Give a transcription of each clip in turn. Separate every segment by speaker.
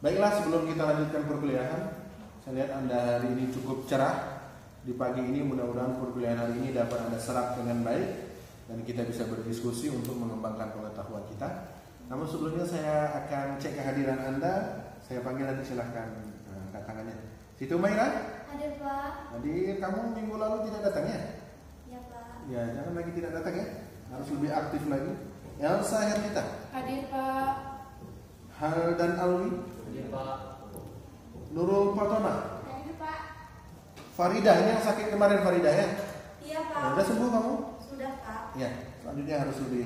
Speaker 1: Baiklah, sebelum kita lanjutkan perkuliahan, saya lihat Anda hari ini cukup cerah. Di pagi ini mudah-mudahan perkuliahan hari ini dapat Anda serap dengan baik dan kita bisa berdiskusi untuk mengembangkan pengetahuan kita. Namun sebelumnya saya akan cek kehadiran Anda. Saya panggil nanti, silahkan angkat tangannya. Siti Umairah?
Speaker 2: Hadir, Pak.
Speaker 1: Hadir. Kamu minggu lalu tidak datang ya?
Speaker 2: Ya, Pak.
Speaker 1: Ya, jangan lagi tidak datang ya. Harus lebih aktif lagi. Elsa Herlita?
Speaker 2: Hadir, Pak.
Speaker 1: Hal dan Alwi?
Speaker 3: Hadir, Pak.
Speaker 1: Nurul Fatona?
Speaker 2: Hadir, Pak.
Speaker 1: Faridah, ini yang sakit kemarin Faridah ya?
Speaker 2: Iya, Pak.
Speaker 1: Ya, udah sembuh kamu?
Speaker 2: Sudah, Pak.
Speaker 1: Ya, selanjutnya harus lebih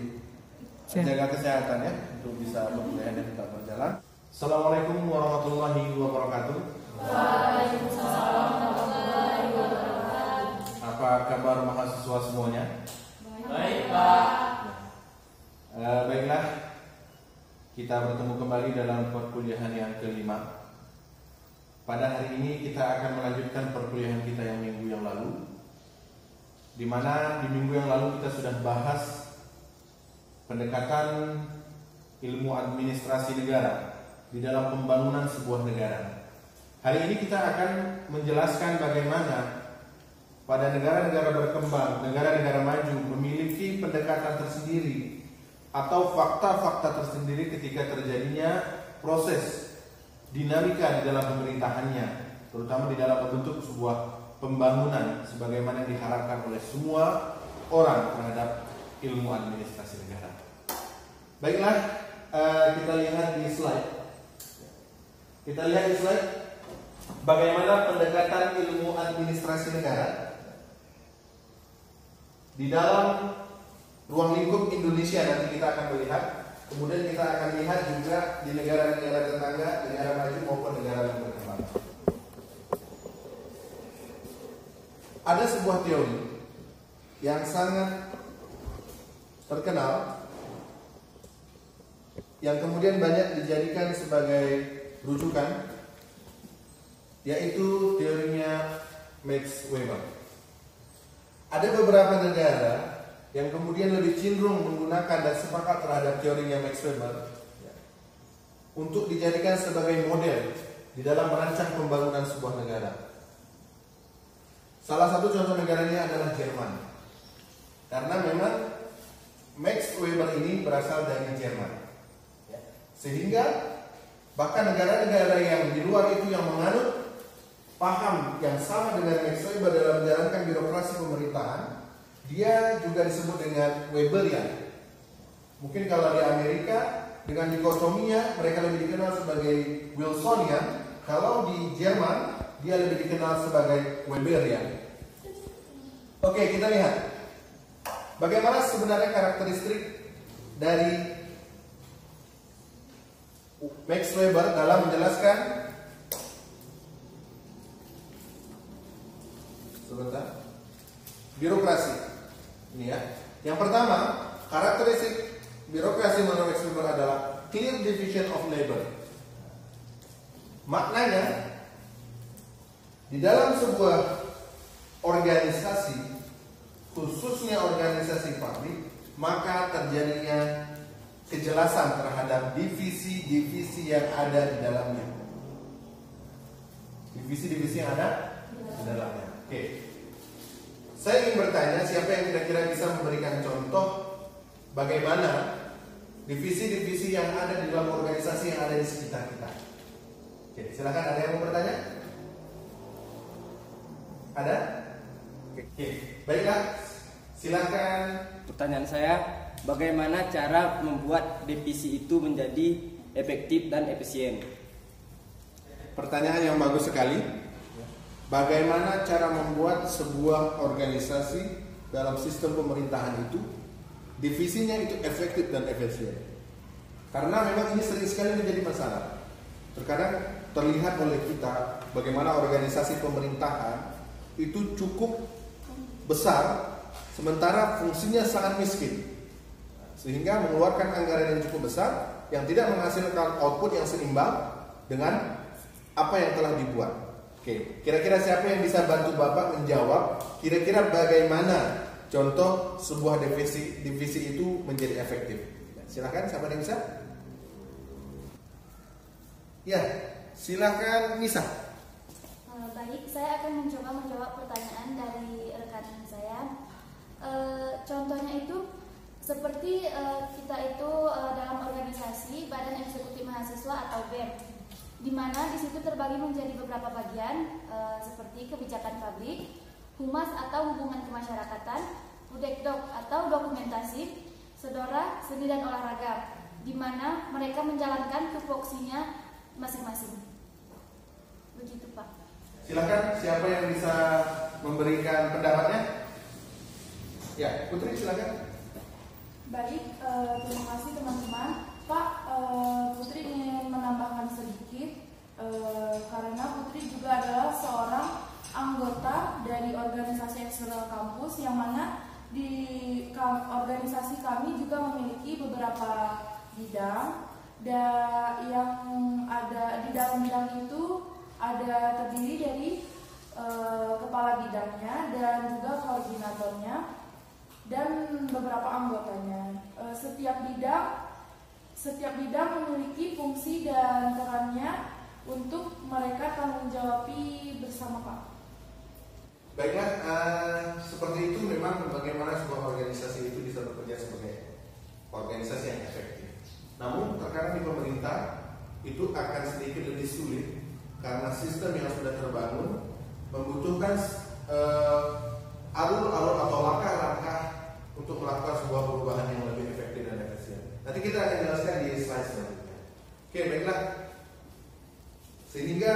Speaker 1: jaga kesehatan ya untuk bisa perkuliahan dan tetap berjalan. Assalamualaikum warahmatullahi wabarakatuh.
Speaker 2: Waalaikumsalam warahmatullahi wabarakatuh.
Speaker 1: Apa kabar mahasiswa semuanya?
Speaker 3: Baik, Pak.
Speaker 1: Baiklah, kita bertemu kembali dalam perkuliahan yang kelima. Pada hari ini kita akan melanjutkan perkuliahan kita yang minggu yang lalu, di mana di minggu yang lalu kita sudah bahas pendekatan ilmu administrasi negara di dalam pembangunan sebuah negara. Hari ini kita akan menjelaskan bagaimana pada negara-negara berkembang, negara-negara maju memiliki pendekatan tersendiri atau fakta-fakta tersendiri ketika terjadinya proses dinamika di dalam pemerintahannya, terutama di dalam membentuk sebuah pembangunan sebagaimana yang diharapkan oleh semua orang terhadap ilmu administrasi negara. Baiklah, kita lihat di slide. Kita lihat di slide bagaimana pendekatan ilmu administrasi negara di dalam ruang lingkup Indonesia. Nanti kita akan melihat. Kemudian kita akan lihat juga di negara-negara tetangga, negara maju maupun negara yang berkembang. Ada sebuah teori yang sangat terkenal yang kemudian banyak dijadikan sebagai rujukan, yaitu teorinya Max Weber. Ada beberapa negara yang kemudian lebih cenderung menggunakan dan sepakat terhadap teorinya Max Weber untuk dijadikan sebagai model di dalam merancang pembangunan sebuah negara. Salah satu contoh negaranya adalah Jerman, karena memang Max Weber ini berasal dari Jerman, sehingga bahkan negara-negara yang di luar itu yang menganut paham yang sama dengan Max Weber dalam menjalankan birokrasi pemerintahan, dia juga disebut dengan Weberian. Mungkin kalau di Amerika dengan dikotominya mereka lebih dikenal sebagai Wilsonian. Kalau di Jerman dia lebih dikenal sebagai Weberian. Oke, kita lihat bagaimana sebenarnya karakteristik dari Max Weber dalam menjelaskan. Sebentar. Birokrasi. Ini ya. Yang pertama, karakteristik birokrasi menurut Max Weber adalah clear division of labor. Maknanya, di dalam sebuah organisasi, khususnya organisasi publik, maka terjadinya kejelasan terhadap divisi-divisi yang ada di dalamnya. Divisi-divisi yang ada di dalamnya. Oke. Saya ingin bertanya, siapa yang kira-kira bisa memberikan contoh bagaimana divisi-divisi yang ada di dalam organisasi yang ada di sekitar kita? Oke, silakan, ada yang mau bertanya? Ada? Oke, baiklah. Silakan.
Speaker 4: Pertanyaan saya, bagaimana cara membuat divisi itu menjadi efektif dan efisien?
Speaker 1: Pertanyaan yang bagus sekali. Bagaimana cara membuat sebuah organisasi dalam sistem pemerintahan itu divisinya itu efektif dan efisien? Karena memang ini sering sekali menjadi masalah. Terkadang terlihat oleh kita bagaimana organisasi pemerintahan itu cukup besar sementara fungsinya sangat miskin, sehingga mengeluarkan anggaran yang cukup besar yang tidak menghasilkan output yang seimbang dengan apa yang telah dibuat. Oke, kira-kira siapa yang bisa bantu Bapak menjawab kira-kira bagaimana contoh sebuah divisi itu menjadi efektif? Silakan, siapa yang bisa? Ya, silakan Nisa.
Speaker 2: Baik, saya akan mencoba menjawab pertanyaan dari rekan saya. Contohnya itu seperti kita itu dalam organisasi Badan Eksekutif Mahasiswa atau BEM, di mana di situ terbagi menjadi beberapa bagian seperti kebijakan publik, humas atau hubungan kemasyarakatan, budekdok atau dokumentasi, sedora, seni dan olahraga, di mana mereka menjalankan tupoksinya masing-masing. Begitu Pak.
Speaker 1: Silakan, siapa yang bisa memberikan pendapatnya? Ya, Putri silakan.
Speaker 5: Baik, terima kasih teman-teman. Pak, Putri ingin menambahkan sedikit karena Putri juga adalah seorang anggota dari organisasi eksternal kampus, yang mana di organisasi kami juga memiliki beberapa bidang, dan yang ada di dalam bidang itu ada terdiri dari kepala bidangnya dan juga koordinatornya dan beberapa anggotanya. Setiap bidang memiliki fungsi dan perannya untuk mereka tanggung jawabi bersama Pak.
Speaker 1: Baiklah, seperti itu memang bagaimana sebuah organisasi itu bisa bekerja sebagai organisasi yang efektif. Namun terkadang di pemerintah itu akan sedikit lebih sulit karena sistem yang sudah terbangun membutuhkan alur-alur atau langkah-langkah untuk melakukan sebuah perubahan yang lebih efektif dan efisien. Nanti kita akan jelaskan di slide selanjutnya. Oke, baiklah. Sehingga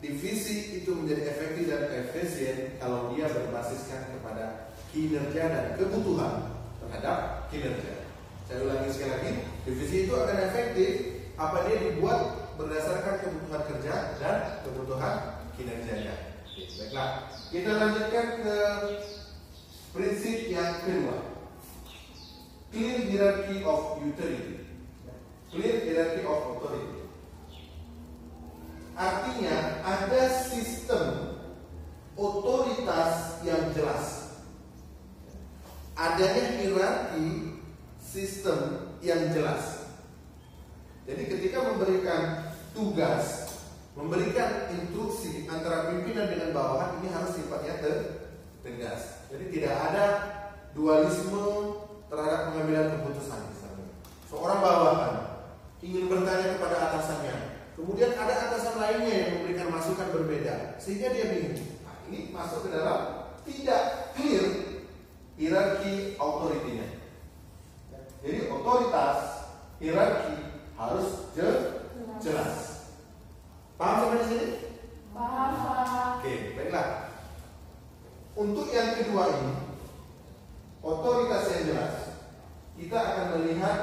Speaker 1: divisi itu menjadi efektif dan efisien kalau dia berbasiskan kepada kinerja dan kebutuhan terhadap kinerja. Saya ulangi sekali lagi, divisi itu akan efektif apa dia dibuat berdasarkan kebutuhan kerja dan kebutuhan kinerjanya. Oke, baiklah, kita lanjutkan ke prinsip yang kedua, clear hierarchy of authority. Clear hierarchy of authority artinya ada sistem otoritas yang jelas, adanya hierarki sistem yang jelas. Jadi ketika memberikan tugas, memberikan instruksi antara pimpinan dengan bawahan, ini harus sifatnya tegas. Jadi tidak ada dualisme terhadap pengambilan keputusan. Misalnya seorang bawahan ingin bertanya kepada atasannya, kemudian ada atasan lainnya yang memberikan masukan berbeda, sehingga dia bingung. Nah, ini masuk ke dalam tidak clear hierarki authority-nya. Jadi otoritas hierarki harus jelas. Paham sampai sini?
Speaker 5: Paham, Pak.
Speaker 1: Oke, baiklah. Untuk yang kedua ini, otoritas yang jelas, kita akan melihat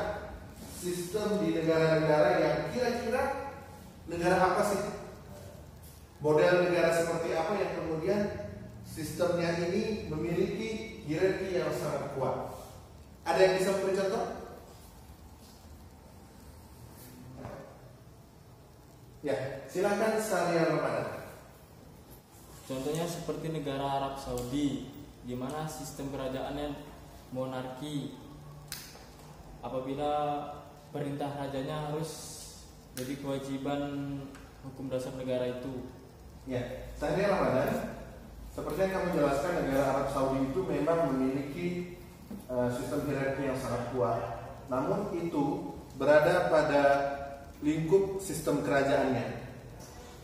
Speaker 1: sistem di negara-negara yang kira-kira negara apa sih? Model negara seperti apa yang kemudian sistemnya ini memiliki hierarki yang sangat kuat? Ada yang bisa memberi contoh? Ya, silakan Salia Ramadan.
Speaker 3: Contohnya seperti negara Arab Saudi, di mana sistem kerajaannya monarki. Apabila perintah rajanya harus jadi kewajiban hukum dasar negara itu.
Speaker 1: Ya, Salia Ramadan, seperti yang kamu jelaskan, negara Arab Saudi itu memang memiliki sistem hierarki yang sangat kuat. Namun itu berada pada lingkup sistem kerajaannya.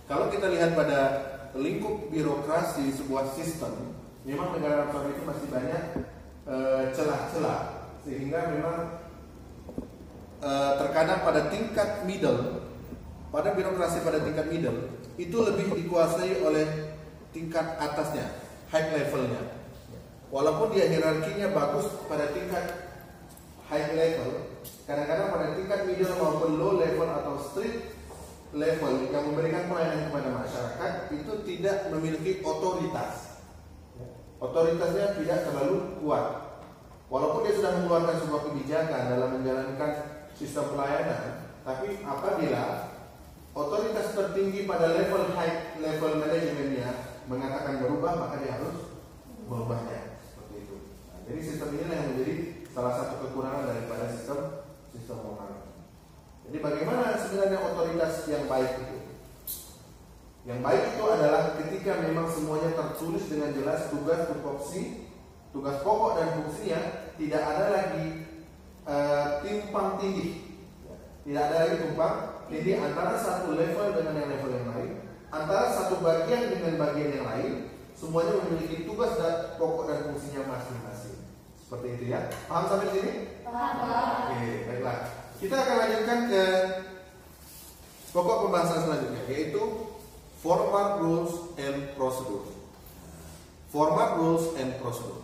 Speaker 1: Kalau kita lihat pada lingkup birokrasi sebuah sistem, memang negara Arab Saudi itu masih banyak celah-celah, sehingga memang terkadang pada tingkat middle, pada birokrasi pada tingkat middle itu lebih dikuasai oleh tingkat atasnya, high levelnya. Walaupun dia hierarkinya bagus pada tingkat high level, kadang-kadang pada tingkat middle maupun low level atau street level yang memberikan pelayanan kepada masyarakat itu tidak memiliki otoritas. Otoritasnya tidak terlalu kuat. Walaupun dia sudah mengeluarkan sebuah kebijakan dalam menjalankan sistem pelayanan, tapi apabila otoritas tertinggi pada level high level manajemennya mengatakan berubah, maka dia harus merubahnya. Seperti itu. Nah, jadi sistem ini yang menjadi salah satu kekurangan daripada sistem monarki. Jadi bagaimana sebenarnya otoritas yang baik itu? Yang baik itu adalah ketika memang semuanya tertulis dengan jelas tugas, tupoksi, tugas pokok dan fungsinya, tidak ada lagi timpang tindih. Tidak ada lagi tumpang tindih antara satu level dengan yang level yang lain, antara satu bagian dengan bagian yang lain. Semuanya memiliki tugas dan pokok dan fungsinya masing-masing. Seperti itu ya. Paham sampai sini?
Speaker 2: Paham.
Speaker 1: Oke, baiklah. Kita akan lanjutkan ke pokok pembahasan selanjutnya, yaitu formal rules and procedure. Formal rules and procedure.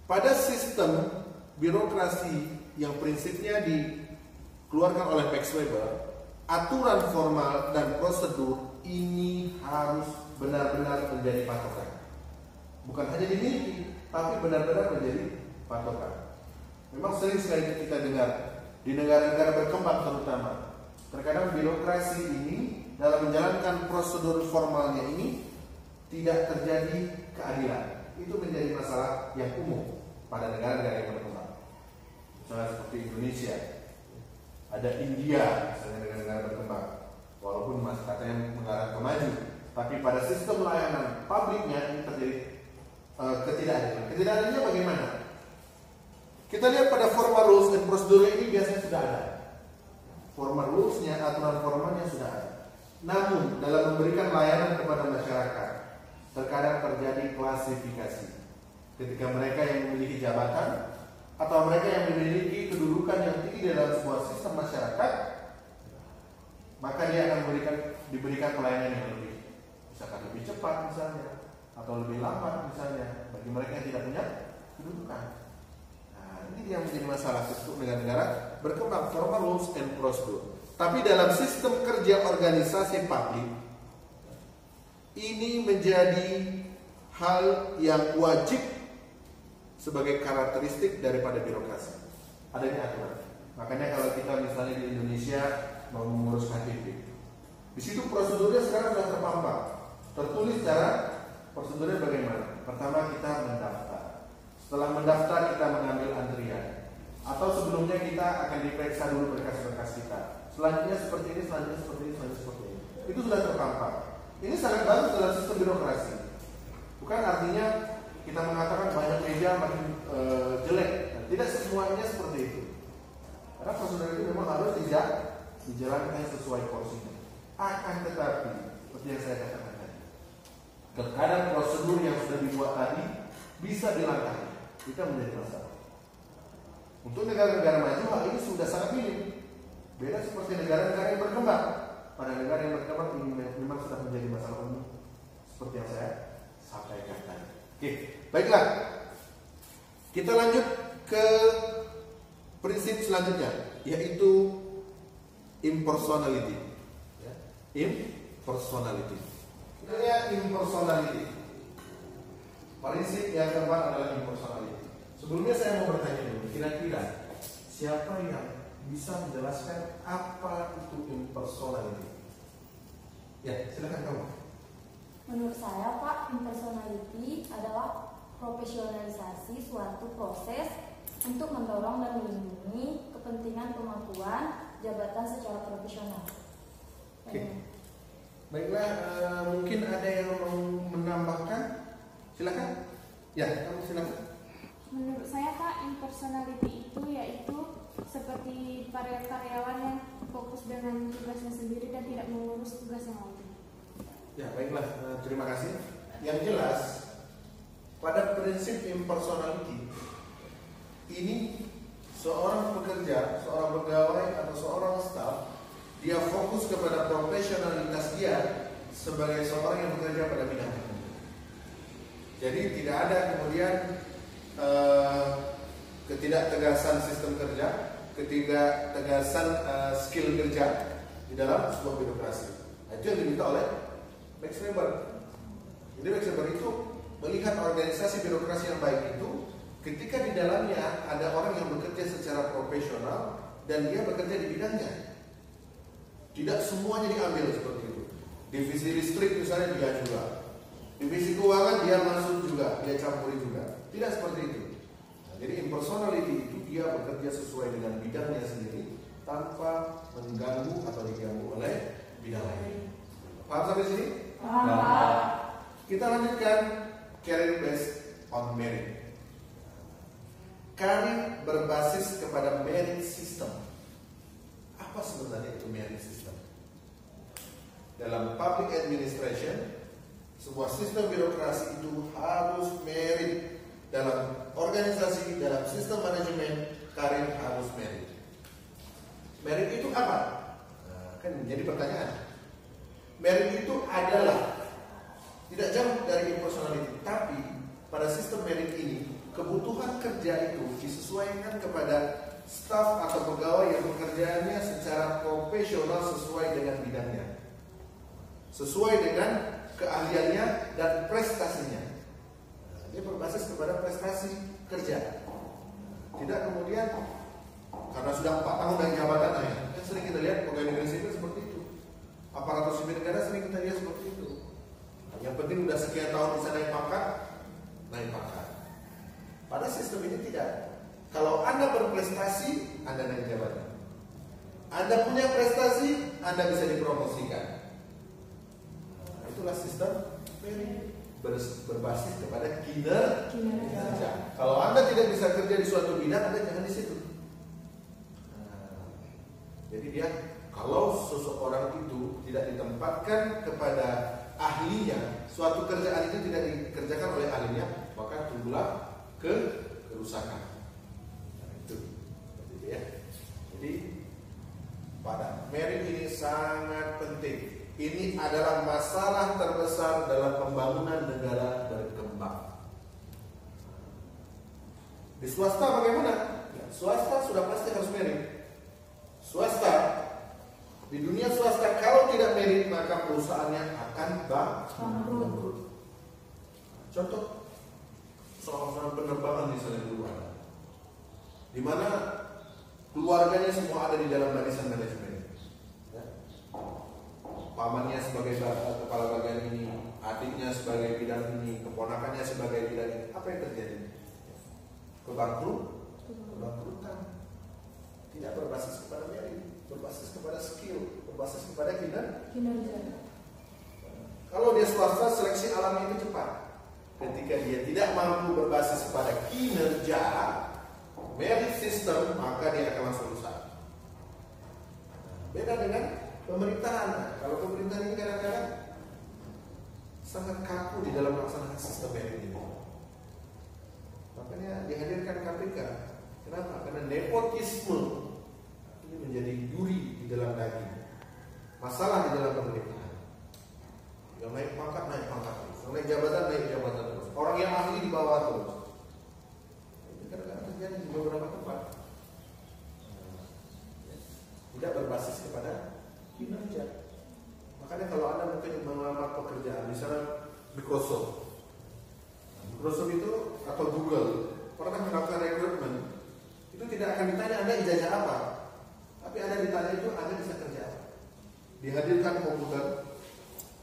Speaker 1: Pada sistem birokrasi yang prinsipnya dikeluarkan oleh Max Weber, aturan formal dan prosedur ini harus benar-benar menjadi patokan. Bukan hanya dimiliki, tapi benar-benar menjadi patokan. Memang sering sekali kita dengar di negara-negara berkembang terutama, terkadang birokrasi ini dalam menjalankan prosedur formalnya ini tidak terjadi keadilan. Itu menjadi masalah yang umum pada negara-negara yang berkembang. Misalnya seperti Indonesia, ada India, misalnya negara-negara berkembang, walaupun masih katanya mengarah ke maju, tapi pada sistem layanan publiknya ini terjadi ketidakadilan. Ketidakadilannya bagaimana? Kita lihat pada formal rules dan prosedur ini biasanya sudah ada. Formal rules-nya, aturan formalnya sudah ada. Namun dalam memberikan layanan kepada masyarakat, terkadang terjadi klasifikasi. Ketika mereka yang memiliki jabatan atau mereka yang memiliki kedudukan yang tinggi dalam sebuah sistem masyarakat, maka dia akan diberikan pelayanan yang lebih, misalkan lebih cepat misalnya, atau lebih lambat misalnya, bagi mereka yang tidak punya kedudukan. Nah, ini yang menjadi masalah untuk negara-negara berkembang, formal rules and procedure. Tapi dalam sistem kerja organisasi publik, ini menjadi hal yang wajib sebagai karakteristik daripada birokrasi. Adanya aturan. Makanya kalau kita misalnya di Indonesia mau mengurus KTP, di situ prosedurnya sekarang sudah terpampang, tertulis cara prosedurnya bagaimana. Pertama kita mendaftar. Setelah mendaftar kita mengambil antrian. Atau sebelumnya kita akan diperiksa dulu berkas-berkas kita. Selanjutnya seperti ini, selanjutnya seperti ini, selanjutnya seperti ini. Itu sudah terpampang. Ini sangat bagus dalam sistem birokrasi. Bukan artinya kita mengatakan banyak meja makin jelek. Nah, tidak semuanya seperti itu. Karena prosedur itu memang harus dijalankan sesuai porsinya. Akan tetapi, seperti yang saya katakan tadi, terkadang prosedur yang sudah dibuat tadi bisa dilangkahi. Itu menjadi masalah. Untuk negara-negara maju hal ini sudah sangat minim. Beda seperti negara-negara yang berkembang. Pada negara yang berkembang ini memang sudah menjadi masalah umum, seperti yang saya sampaikan tadi. Oke, baiklah. Kita lanjut ke prinsip selanjutnya, yaitu impersonality. Ya, impersonality. Kita lihat impersonality. Prinsip yang keempat adalah impersonality. Sebelumnya saya mau bertanya dulu, kira-kira siapa yang bisa menjelaskan apa itu impersonality? Ya, silakan kamu.
Speaker 2: Menurut saya, Pak, impersonality adalah profesionalisasi suatu proses untuk mendorong dan melindungi kepentingan pemangkuan jabatan secara profesional.
Speaker 1: Oke. Baiklah, mungkin ada yang mau menambahkan? Silakan. Ya, kamu silakan.
Speaker 5: Menurut saya, Pak, impersonality itu yaitu seperti para karyawan yang fokus dengan tugasnya sendiri dan tidak mengurus tugas yang lain.
Speaker 1: Ya, baiklah, terima kasih. Yang jelas, pada prinsip impersonality ini seorang pekerja, seorang pegawai atau seorang staf, dia fokus kepada profesionalitas dia sebagai seorang yang bekerja pada bidang tertentu. Jadi tidak ada kemudian ketidaktegasan sistem kerja, ketidaktegasan skill kerja di dalam sebuah birokrasi. Nah, itu yang diminta oleh Max Weber. Jadi Max Weber itu melihat organisasi birokrasi yang baik itu ketika di dalamnya ada orang yang bekerja secara profesional dan dia bekerja di bidangnya. Tidak semuanya diambil seperti itu. Divisi listrik misalnya dia juga, divisi keuangan dia masuk juga, dia campuri juga. Tidak seperti itu. Nah, jadi impersonality itu dia bekerja sesuai dengan bidangnya sendiri tanpa mengganggu atau diganggu oleh bidang lain. Paham sampai sini? Kita lanjutkan career based on merit. Karir berbasis kepada merit system. Apa sebenarnya itu merit system? Dalam public administration, sebuah sistem birokrasi itu harus merit. Dalam organisasi, dalam sistem manajemen, karir harus merit. Merit itu apa? Nah, kan menjadi pertanyaan. Merit itu adalah tidak jauh dari impersonality, tapi pada sistem merit ini kebutuhan kerja itu disesuaikan kepada staf atau pegawai yang bekerjanya secara profesional sesuai dengan bidangnya, sesuai dengan keahliannya dan prestasinya. Dia berbasis kepada prestasi kerja. Tidak kemudian karena sudah 4 tahun dari jabatan, kan sering kita lihat pegawai negeri sipil seperti itu. Aparatur sipil negara sering kita lihat seperti itu. Yang penting udah sekian tahun bisa naik pangkat, naik pangkat. Pada sistem ini tidak. Kalau Anda berprestasi, Anda naik jabatan. Anda punya prestasi, Anda bisa dipromosikan. Nah, itulah sistem berbasis kepada kinerja. Kalau Anda tidak bisa kerja di suatu bidang, Anda jangan di situ. Nah, jadi dia, kalau seseorang itu tidak ditempatkan kepada ahlinya, suatu kerjaan itu tidak dikerjakan oleh ahlinya, maka timbullah kerusakan. Nah, itu ya. Jadi pada merit ini sangat penting. Ini adalah masalah terbesar dalam pembangunan negara berkembang. Di swasta bagaimana? Ya, swasta sudah pasti harus merit. Swasta, di dunia swasta kalau tidak merit maka perusahaannya akan bangkrut. Contoh soal penerbangan misalnya di luar, di mana keluarganya semua ada di dalam barisan manajemen. Pamannya sebagai kepala bagian ini, adiknya sebagai bidang ini, keponakannya sebagai bidang ini. Apa yang terjadi? Kebangkrutan. Tidak berbasis kepada merit, berbasis kepada skill, berbasis kepada kinerja. Kalau dia swasta, seleksi alamnya itu cepat. Ketika dia tidak mampu berbasis pada kinerja, merit system, maka dia akan langsung rusak. Beda dengan pemerintahan. Kalau pemerintahan ini kadang-kadang sangat kaku di dalam melaksanakan sistem merit ini. Makanya dihadirkan KPK. Kenapa? Karena nepotisme ini menjadi duri di dalam daging. Masalah di dalam pemerintahan. Yang naik pangkat terus, yang naik jabatan terus. Orang yang ahli di bawah terus. Ini kadang-kadang terjadi di beberapa tempat. Tidak berbasis kepada kinerja. Makanya kalau Anda mungkin melamar pekerjaan, misalnya Microsoft itu atau Google pernah melakukan rekrutmen, itu tidak akan ditanya Anda ijazah apa, tapi Anda ditanya itu Anda bisa kerja apa. Dihadirkan komputer,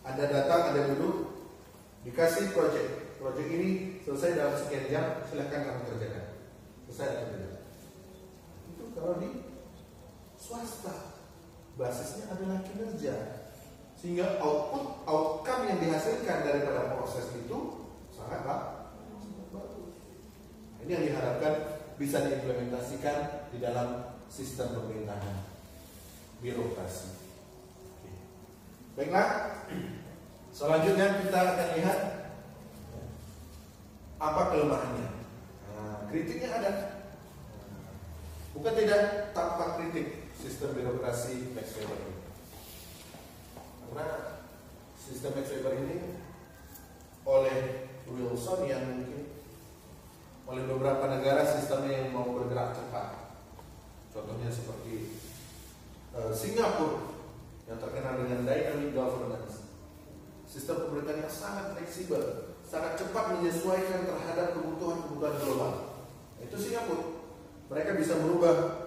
Speaker 1: Anda datang, Anda duduk, dikasih project ini selesai dalam sekian jam, silakan kamu kerjakan. Selesai atau tidak? Itu kalau di swasta basisnya adalah kinerja, sehingga outcome yang dihasilkan daripada proses itu sangat bagus. Ini yang diharapkan bisa diimplementasikan di dalam sistem pemerintahan birokrasi. Baiklah, selanjutnya kita akan lihat apa kelemahannya. Kritiknya ada, bukan tidak tanpa kritik. Sistem birokrasi Max Weber ini, karena sistem Max Weber ini oleh Wilson yang mungkin oleh beberapa negara sistemnya yang mau bergerak cepat. Contohnya seperti Singapura yang terkenal dengan dynamic governance, sistem pemerintahan yang sangat fleksibel, sangat cepat menyesuaikan terhadap kebutuhan global. Itu Singapura. Mereka bisa merubah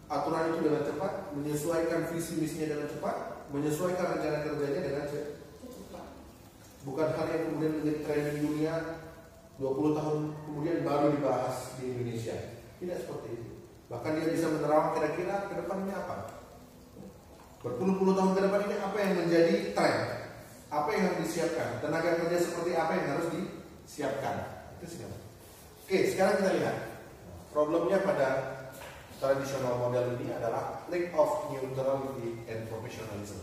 Speaker 1: aturan itu dengan cepat, menyesuaikan visi misinya dengan cepat, menyesuaikan rencana kerjanya dengan cepat. Bukan hal yang kemudian menjadi trending dunia 20 tahun kemudian baru dibahas di Indonesia. Tidak seperti itu. Bahkan dia bisa menerawang kira-kira ke depan ini apa. Berpuluh-puluh tahun ke depan ini apa yang menjadi tren. apa yang harus disiapkan, tenaga kerja seperti apa yang harus disiapkan. Itu sekarang. Oke, sekarang kita lihat problemnya pada tradisional model ini adalah lack of neutrality and professionalism.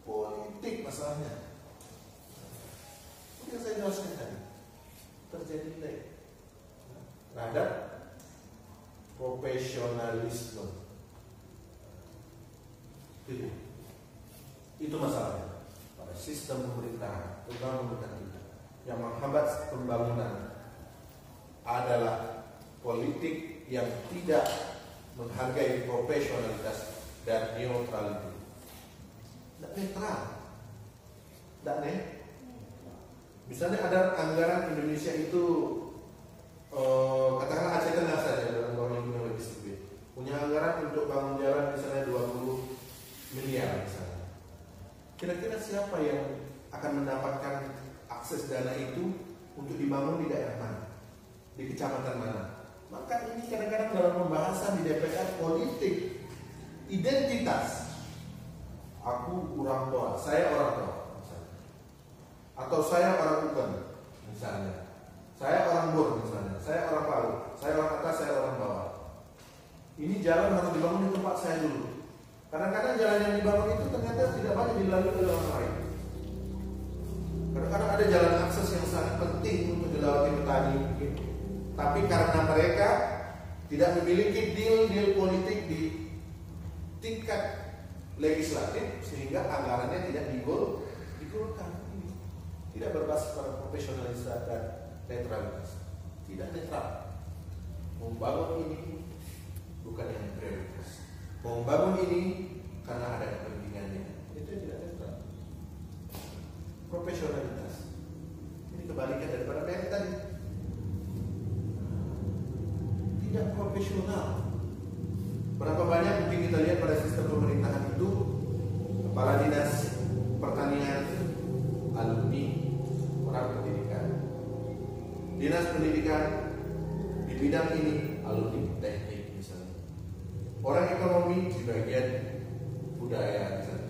Speaker 1: Politik masalahnya. Itu yang saya jelaskan tadi. Terjadi lack terhadap profesionalisme. Itu masalahnya pada sistem pemerintahan, terutama pemerintahan kita. Yang menghambat pembangunan adalah politik yang tidak menghargai profesionalitas dan neutrality. Tidak netral. Tidak Misalnya ada anggaran Indonesia itu katakanlah Aceh Tengah saja dalam Undang-Undang Ekonomi Distribusi punya anggaran untuk bangun jalan misalnya 20 miliar misalnya. Kira-kira siapa yang akan mendapatkan akses dana itu untuk dibangun di daerah mana? Di kecamatan mana? Maka ini kadang-kadang dalam pembahasan di DPR politik identitas. Aku orang tua, saya orang tua misalnya. Atau saya orang Bukan misalnya. Saya orang Bur misalnya, saya orang Palu, saya orang atas, saya orang bawah. Ini jalan harus dibangun di tempat saya dulu. Kadang-kadang jalan yang dibangun itu ternyata tidak banyak dilalui oleh orang lain. Kadang-kadang ada jalan akses yang sangat penting untuk dilewati petani mungkin. Tapi karena mereka tidak memiliki deal politik di tingkat legislatif sehingga anggarannya tidak digolkan. Tidak berbasis pada profesionalisme dan netralitas. Tidak netral. Membangun ini bukan yang prioritas. Membangun ini karena ada kepentingannya. Itu tidak netral. Profesionalitas. Ini kebalikan daripada yang tadi. Tidak profesional. Berapa banyak mungkin kita lihat pada sistem pemerintahan itu kepala dinas pertanian alumni orang pendidikan, dinas pendidikan di bidang ini alumni teknik misalnya, orang ekonomi di bagian budaya misalnya,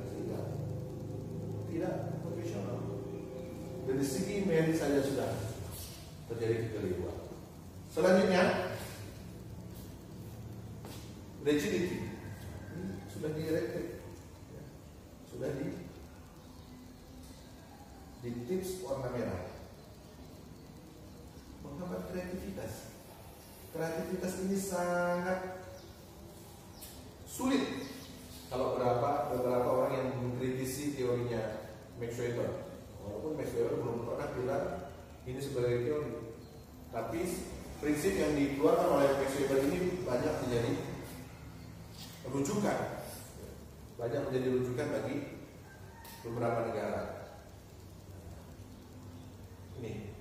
Speaker 1: tidak profesional. Dari segi medis saja sudah terjadi kekeliruan. Selanjutnya rigidity. Ini sudah direktif, sudah di tips warna merah. Menghambat kreativitas. Kreativitas ini sangat sulit kalau beberapa orang yang mengkritisi teorinya Max Weber. Walaupun Max Weber belum pernah bilang ini sebagai teori, tapi prinsip yang dikeluarkan oleh Max Weber ini banyak menjadi rujukan, bagi beberapa negara. Ini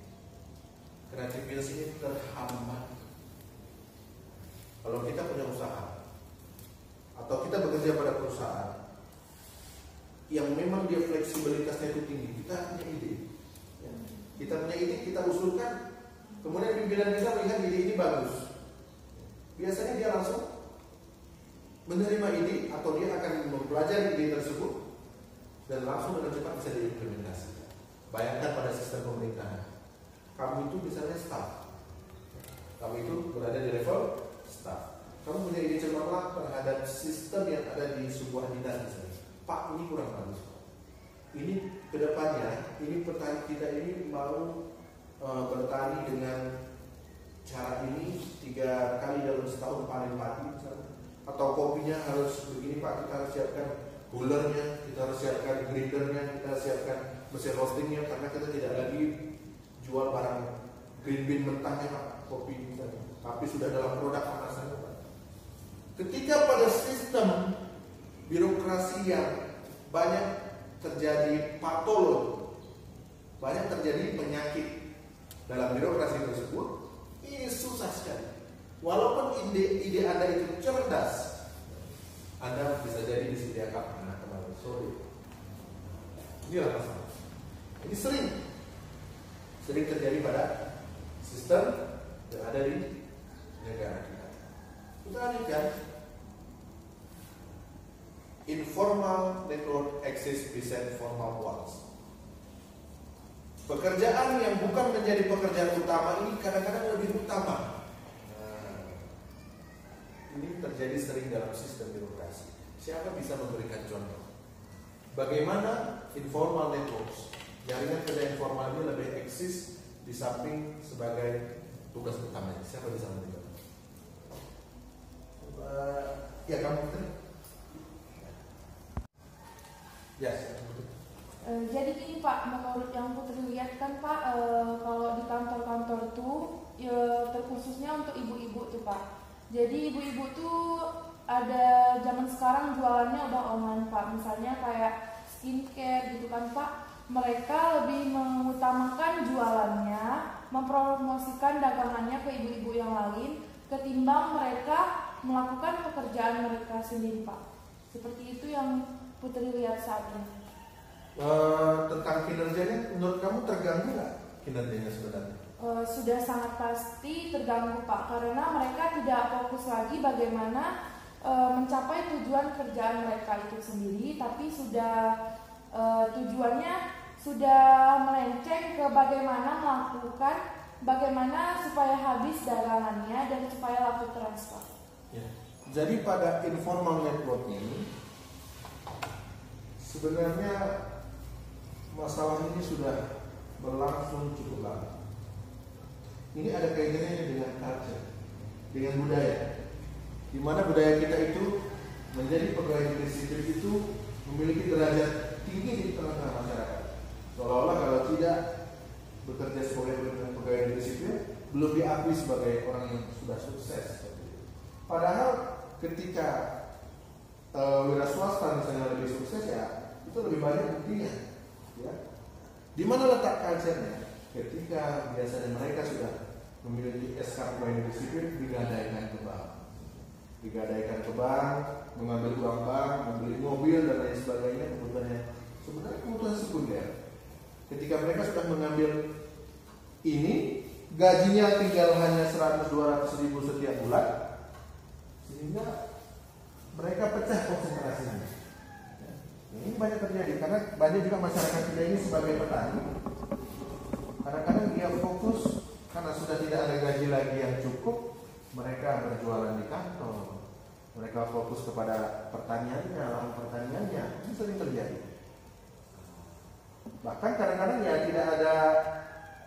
Speaker 1: kreativitas ini terhambat. Kalau kita punya usaha atau kita bekerja pada perusahaan yang memang dia fleksibilitasnya itu tinggi, kita punya ide, ya. Kita punya ide, kita usulkan, kemudian pimpinan kita melihat ide ini bagus. Biasanya dia langsung menerima ide atau dia akan mempelajari ide tersebut dan langsung dengan cepat bisa diimplementasikan. Bayangkan pada sistem pemerintahan, kamu itu misalnya staff, kamu itu berada di level staff, kamu punya ide cemerlang terhadap sistem yang ada di sebuah dinas misalnya. Pak, ini kurang bagus. Ini kedepannya, ini petani kita ini mau bertani dengan cara ini 3 kali dalam setahun panen padi misalnya. Atau kopinya harus begini Pak, kita harus siapkan bullernya, kita harus siapkan grindernya, kita harus siapkan mesin roastingnya, karena kita tidak lagi jual barang green bean mentahnya Pak, kopi misalnya, tapi sudah dalam produk kemasannya Pak. Ketika pada sistem birokrasi yang banyak terjadi patologi, banyak terjadi penyakit dalam birokrasi tersebut, ini susah sekali. Walaupun ide Anda itu cerdas, Anda bisa jadi disediakan anak kembali sorry. Inilah masalah. Ini sering terjadi pada sistem yang ada di negara kita. Kita lihat informal network exists beside formal ones. pekerjaan yang bukan menjadi pekerjaan utama ini kadang-kadang lebih utama. Nah, ini terjadi sering dalam sistem birokrasi. Siapa bisa memberikan contoh? Bagaimana informal networks, jaringan kerja informal ini lebih eksis di samping sebagai tugas utamanya? Siapa bisa memberikan contoh? Ya kamu betul. Yes.
Speaker 5: Jadi gini Pak, menurut yang Putri lihat kan Pak, kalau di kantor-kantor tuh terkhususnya untuk ibu-ibu tuh Pak. Jadi ibu-ibu tuh ada zaman sekarang jualannya udah online Pak. Misalnya kayak skincare gitu kan Pak. Mereka lebih mengutamakan jualannya, mempromosikan dagangannya ke ibu-ibu yang lain ketimbang mereka melakukan pekerjaan mereka sendiri Pak. Seperti itu yang Putri lihat saat ini.
Speaker 1: Tentang kinerjanya, menurut kamu terganggu nggak kinerjanya sebenarnya?
Speaker 5: Sudah sangat pasti terganggu Pak, karena mereka tidak fokus lagi bagaimana mencapai tujuan kerjaan mereka itu sendiri, tapi sudah tujuannya sudah melenceng ke bagaimana supaya habis dagangannya dan supaya laku transfer.
Speaker 1: Ya. Jadi pada informal network ini sebenarnya masalah ini sudah berlangsung cukup lama. Ini ada kaitannya dengan culture, dengan budaya. Di mana budaya kita itu menjadi pegawai negeri sipil itu memiliki derajat tinggi di tengah-tengah masyarakat. Seolah-olah kalau tidak bekerja sebagai pegawai negeri sipil belum diakui sebagai orang yang sudah sukses. Padahal ketika wira swasta misalnya lebih sukses, ya itu lebih banyak buktinya. Ya. Di mana letak culture-nya? Ketika biasanya mereka sudah memiliki SK pegawai negeri sipil, digadaikan ke bank, mengambil uang bank, membeli mobil dan lain sebagainya, sebenarnya kebutuhan sekunder. Ketika mereka sudah mengambil ini, gajinya tinggal hanya 100-200 ribu setiap bulan, sehingga mereka pecah konsentrasinya. Ini banyak terjadi karena banyak juga masyarakat kita ini sebagai petani. Kadang-kadang dia fokus karena sudah tidak ada gaji lagi yang cukup, mereka berjualan di kantor. Mereka fokus kepada pertaniannya, lahan pertaniannya. Ini sering terjadi. Bahkan kadang-kadang ya tidak ada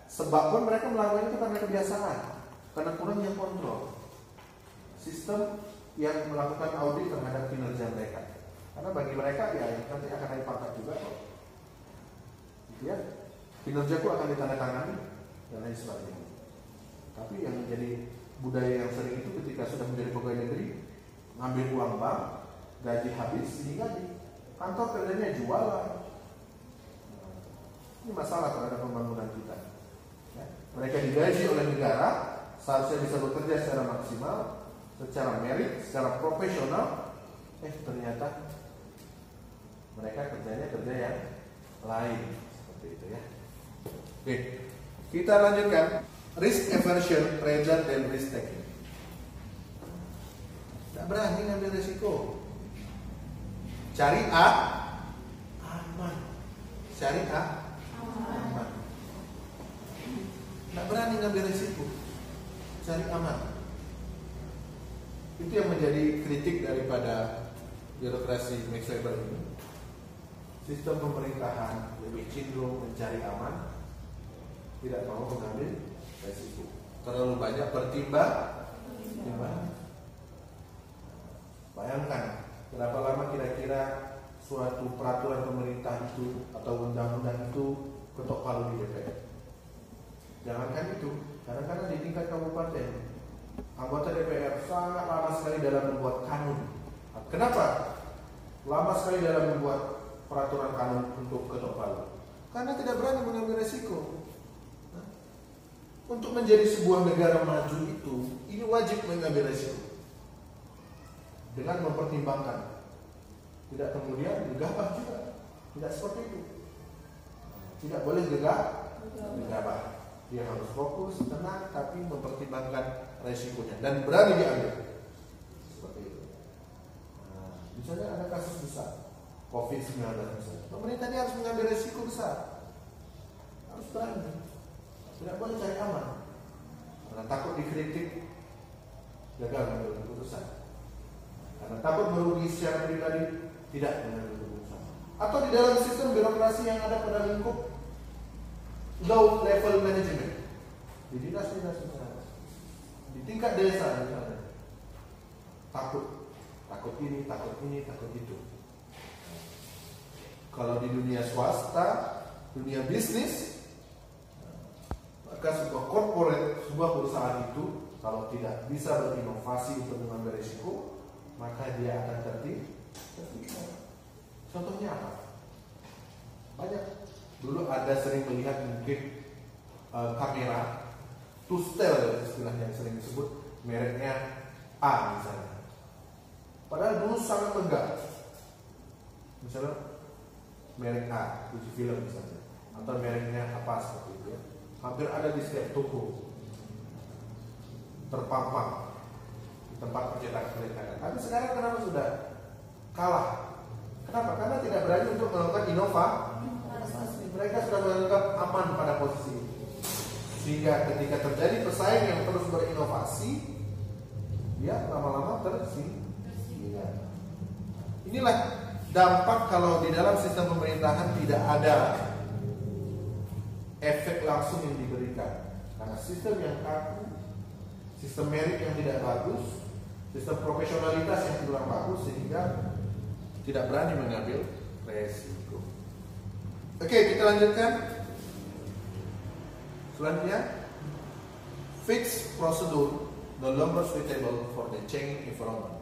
Speaker 1: sebab pun mereka melakukan itu karena kebiasaan, karena kurangnya kontrol. Sistem yang melakukan audit terhadap kinerja mereka. Karena bagi mereka ya nanti akan ada pangkat juga kok. Ya, kinerjaku akan ditandatangani dan lain sebagainya. Tapi yang menjadi budaya yang sering itu ketika sudah menjadi pegawai negeri, ngambil uang bank, gaji habis, sehingga di kantor kerjanya jualan. Ini masalah terhadap pembangunan kita. Ya, mereka digaji oleh negara, seharusnya bisa bekerja secara maksimal, secara merit, secara profesional. Ternyata mereka kerjanya kerja yang lain, seperti itu ya. Oke, kita lanjutkan. Risk aversion rather than risk taking. Tidak berani ngambil risiko. Cari A, aman. Cari A, aman. Tidak berani ngambil risiko. Cari aman. Itu yang menjadi kritik daripada birokrasi Max Weber ini. Sistem pemerintahan lebih cenderung mencari aman, tidak mau mengambil resiko. Terlalu banyak bertimbang. Bayangkan berapa lama kira-kira suatu peraturan pemerintah itu atau undang-undang itu ketok palu di DPR. Jangankan itu, kadang-kadang di tingkat kabupaten anggota DPR sangat lama sekali dalam membuat kanun. Kenapa? Lama sekali dalam membuat peraturan kanun untuk ketok palu. Karena tidak berani mengambil resiko. Untuk menjadi sebuah negara maju itu, ini wajib mengambil resiko dengan mempertimbangkan. Tidak kemudian gegabah juga. Tidak seperti itu. Tidak boleh gegabah. Dia harus fokus, tenang, tapi mempertimbangkan resikonya dan berani diambil. Seperti itu. Misalnya ada kasus besar, COVID-19 misalnya. Pemerintah ini harus mengambil resiko besar. Harus berani. Tidak boleh cari aman. Karena takut dikritik, gagal mengambil keputusan. Karena takut merugi secara pribadi, tidak mengambil keputusan. Atau di dalam sistem birokrasi yang ada pada lingkup low level management, di dinas-dinas misalnya, di tingkat desa misalnya, takut ini, takut itu. Kalau di dunia swasta, dunia bisnis, maka sebuah corporate, sebuah perusahaan itu kalau tidak bisa berinovasi untuk mengambil risiko, maka dia akan tertipu. Contohnya apa? Banyak. Dulu ada sering melihat mungkin kamera Tustel istilahnya yang sering disebut, mereknya A misalnya. Padahal dulu sangat megah. Misalnya merek A, Fuji Film misalnya, atau mereknya apa seperti itu ya. Hampir ada di setiap toko, terpampang di tempat percetakan. Tapi sekarang kenapa sudah kalah? Kenapa? Karena tidak berani untuk melakukan inovasi. Mereka sudah menganggap aman pada posisi itu. Sehingga ketika terjadi pesaing yang terus berinovasi, dia lama-lama tersinggung. Inilah dampak kalau di dalam sistem pemerintahan tidak ada efek langsung yang diberikan. Karena sistem yang kaku, sistem merit yang tidak bagus, sistem profesionalitas yang kurang bagus, sehingga tidak berani mengambil resiko. Oke, kita lanjutkan. Selanjutnya, fixed procedure no longer suitable for the changing environment.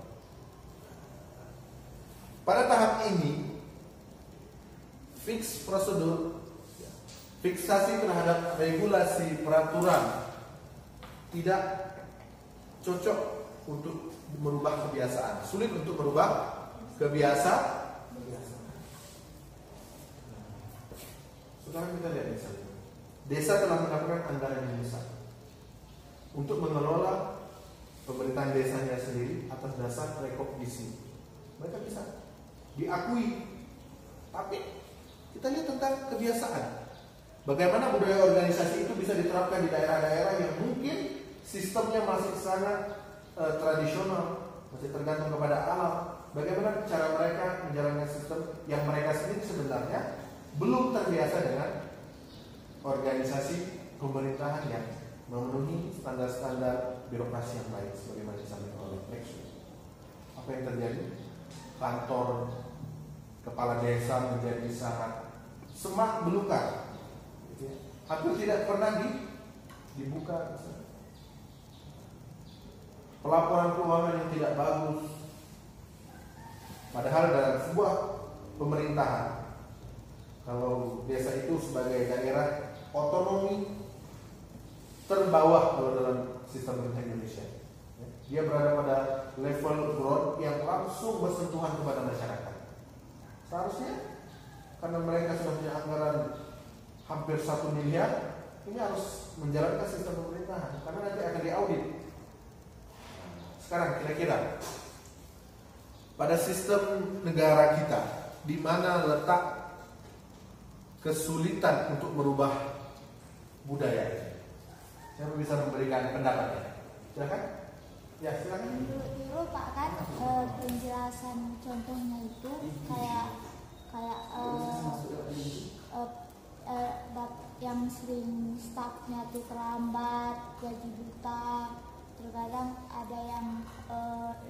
Speaker 1: Pada tahap ini, fixed procedure, fiksasi terhadap regulasi peraturan tidak cocok untuk merubah kebiasaan, sulit untuk merubah kebiasaan. Sekarang kita lihat misalnya, desa telah mendapatkan anggaran yang besar untuk mengelola pemerintahan desanya sendiri atas dasar rekognisi. Mereka bisa diakui, tapi kita lihat tentang kebiasaan. Bagaimana budaya organisasi itu bisa diterapkan di daerah-daerah yang mungkin sistemnya masih sangat tradisional, masih tergantung kepada alam. Bagaimana cara mereka menjalankan sistem yang mereka sendiri sebenarnya belum terbiasa dengan organisasi pemerintahan yang memenuhi standar-standar birokrasi yang baik sebagaimana disampaikan oleh Nexus. Apa yang terjadi? Kantor kepala desa menjadi sangat semak belukar, hampir tidak pernah dibuka. Pelaporan keuangan yang tidak bagus, padahal dalam sebuah pemerintahan, kalau desa itu sebagai daerah otonomi terbawah kalau dalam sistem pemerintahan Indonesia, dia berada pada level growth yang langsung bersentuhan kepada masyarakat. Seharusnya karena mereka sudah punya anggaran hampir 1 miliar, ini harus menjalankan sistem pemerintahan karena nanti akan diaudit. Sekarang kira-kira pada sistem negara kita, di mana letak kesulitan untuk merubah budaya? Saya bisa memberikan pendapatnya. Silakan. Ya, silakan.
Speaker 2: Dulu Pak kan penjelasan contohnya itu kayak yang sering staffnya tuh terlambat, gaji buta, terkadang ada yang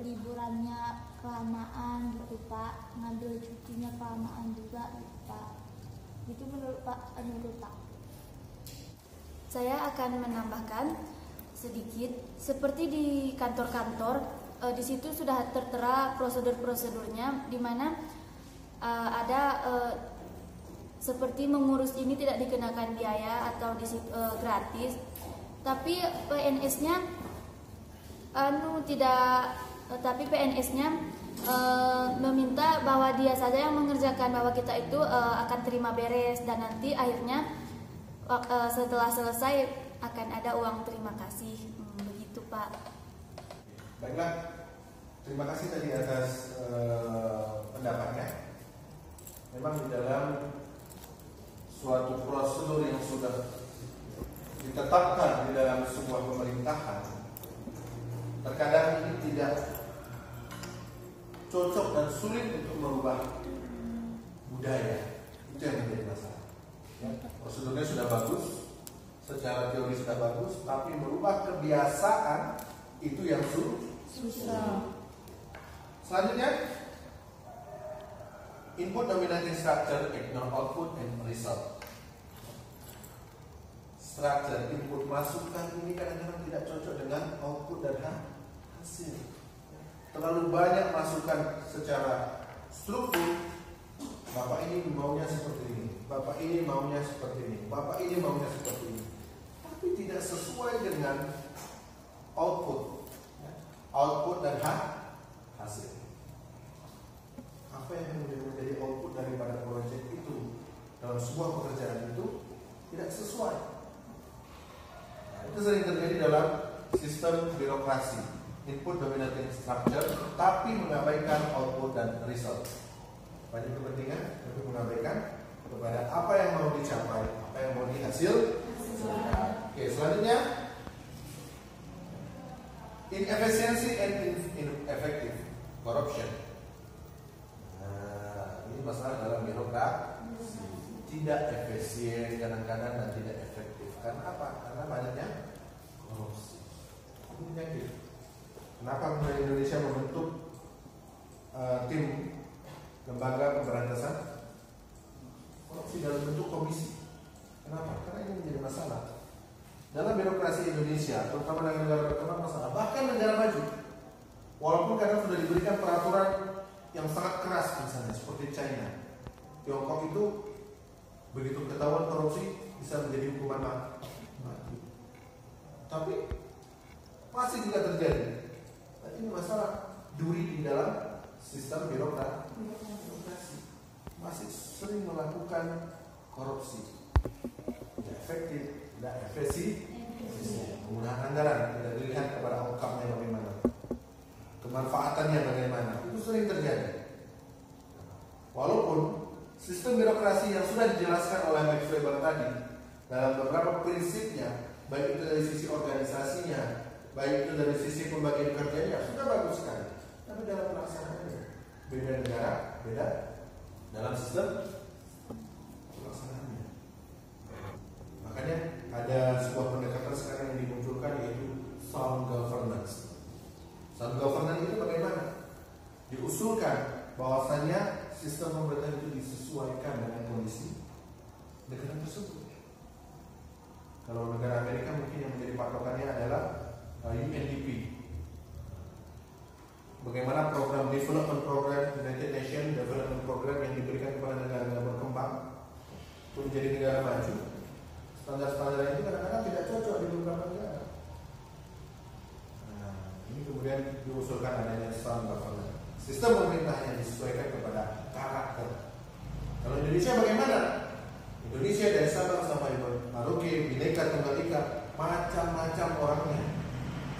Speaker 2: liburannya kelamaan gitu Pak, ngambil cutinya kelamaan juga gitu Pak. Itu menurut Pak. Saya akan menambahkan sedikit, seperti di kantor-kantor, di situ sudah tertera prosedur-prosedurnya, di mana ada seperti mengurus ini tidak dikenakan biaya atau gratis, tapi PNS-nya meminta bahwa dia saja yang mengerjakan, bahwa kita itu akan terima beres dan nanti akhirnya setelah selesai akan ada uang terima kasih. Begitu Pak.
Speaker 1: Baiklah, terima kasih tadi atas pendapatnya. Memang di dalam suatu prosedur yang sudah ditetapkan di dalam sebuah pemerintahan, terkadang ini tidak cocok dan sulit untuk merubah budaya. Itu yang menjadi masalah. Ya, prosedurnya sudah bagus, secara teori sudah bagus, tapi merubah kebiasaan itu yang susah. Selanjutnya, input dominating structure, ignore output and result. Structure input masukan ini kadang-kadang tidak cocok dengan output dan hasil. Terlalu banyak masukan secara struktur. Bapak ini maunya seperti ini, bapak ini maunya seperti ini, bapak ini maunya seperti ini, tapi tidak sesuai dengan output dan hasil. Apa yang menjadi output daripada proyek itu dalam sebuah pekerjaan itu tidak sesuai. Nah, itu sering terjadi dalam sistem birokrasi, input dominating structure, tapi mengabaikan output dan result. Banyak kepentingan, tapi mengabaikan kepada apa yang mau dicapai, apa yang mau dihasil. Oke, selanjutnya, inefficiency and ineffective corruption. Nah, ini masalah dalam birokrasi, tidak efisien kadang-kadang dan tidak efektif. Karena apa? Karena banyaknya korupsi. Ini penyakit. Kenapa pemerintah Indonesia membentuk tim lembaga pemberantasan korupsi dalam bentuk komisi? Kenapa? Karena ini menjadi masalah dalam birokrasi Indonesia, terutama dengan negara berkembang masalah. Bahkan negara maju, walaupun kadang sudah diberikan peraturan yang sangat keras, misalnya seperti China, Tiongkok itu begitu ketahuan korupsi bisa menjadi hukuman mati. Tapi masih juga terjadi. Dan ini masalah duri di dalam sistem birokrasi. Masih sering melakukan korupsi. Tidak efektif, tidak efisien. Penggunaan anggaran tidak dilihat kepada outcome-nya bagaimana, kemanfaatannya bagaimana. Itu sering terjadi. Walaupun sistem birokrasi yang sudah dijelaskan oleh Max Weber tadi dalam beberapa prinsipnya, baik itu dari sisi organisasinya, baik itu dari sisi pembagian kerjanya, sudah bagus sekali. Tapi dalam pelaksanaannya beda negara, beda dalam sistem pelaksanaannya. Makanya ada sebuah pendekatan sekarang yang dimunculkan, yaitu sound governance. Sound governance itu bagaimana? Diusulkan bahwasanya sistem pemerintahan itu disesuaikan dengan kondisi negara tersebut. Kalau negara Amerika mungkin yang menjadi patokannya adalah UNDP. Bagaimana program development program, United Nations Development Program yang diberikan kepada negara-negara berkembang untuk menjadi negara maju. Standar-standar itu kadang-kadang tidak cocok di beberapa negara. Nah, ini kemudian diusulkan adanya sound governance. Sistem pemerintahan yang disesuaikan kepada karakter. Kalau Indonesia bagaimana? Indonesia dari Sabang sampai Merauke, Bhinneka Tunggal Ika, macam-macam orangnya.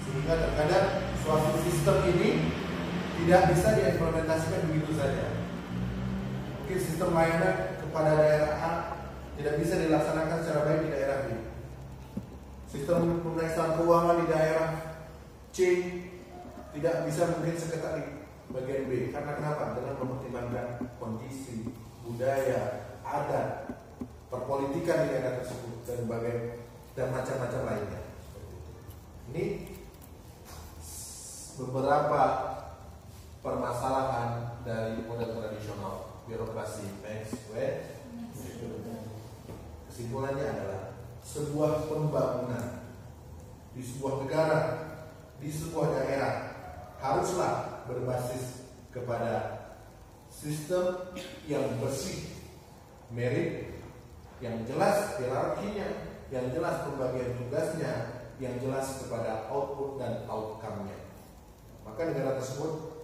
Speaker 1: Sehingga terkadang suatu sistem ini tidak bisa diimplementasikan begitu saja. Mungkin sistem layanan kepada daerah A tidak bisa dilaksanakan secara baik di daerah B. Sistem pemeriksaan keuangan di daerah C tidak bisa mungkin seketat di bagian B. Karena kenapa? Dengan mempertimbangkan kondisi, budaya, adat, perpolitikan di daerah tersebut dan macam-macam lainnya. Ini beberapa permasalahan dari model tradisional birokrasi Max Weber. Kesimpulannya adalah sebuah pembangunan di sebuah negara, di sebuah daerah haruslah berbasis kepada sistem yang bersih, merit, yang jelas hierarkinya, yang jelas pembagian tugasnya, yang jelas kepada output dan outcome-nya. Maka negara tersebut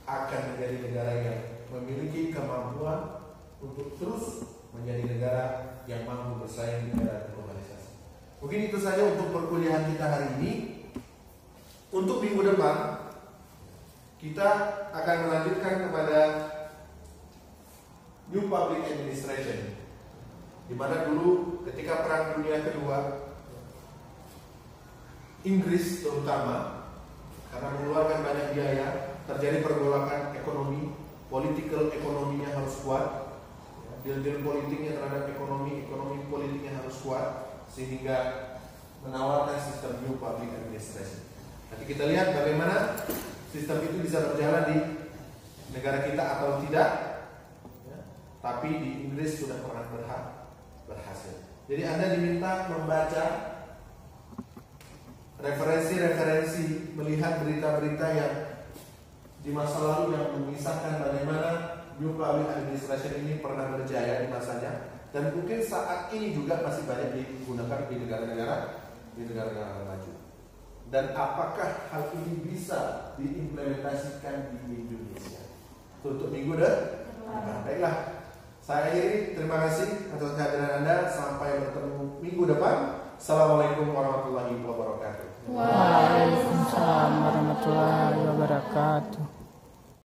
Speaker 1: akan menjadi negara yang memiliki kemampuan untuk terus menjadi negara yang mampu bersaing di era globalisasi. Mungkin itu saja untuk perkuliahan kita hari ini. Untuk minggu depan kita akan melanjutkan kepada New Public Administration, Di mana dulu ketika Perang Dunia Kedua, Inggris terutama karena mengeluarkan banyak biaya, terjadi pergolakan ekonomi, political ekonominya harus kuat, deal-deal politiknya terhadap ekonomi politiknya harus kuat, sehingga menawarkan sistem new public administration. Nanti kita lihat bagaimana sistem itu bisa berjalan di negara kita atau tidak, ya. Tapi di Inggris sudah pernah berhasil. Jadi Anda diminta membaca referensi-referensi, melihat berita-berita yang di masa lalu yang mengisahkan bagaimana new public administration ini pernah berjaya di masanya, dan mungkin saat ini juga masih banyak digunakan di negara-negara maju. Dan apakah hal ini bisa diimplementasikan di Indonesia? Untuk minggu depan. Baiklah, saya akhiri. Terima kasih atas kehadiran Anda. Sampai bertemu minggu depan. Assalamualaikum warahmatullahi wabarakatuh.
Speaker 6: Waalaikumsalam warahmatullahi wabarakatuh.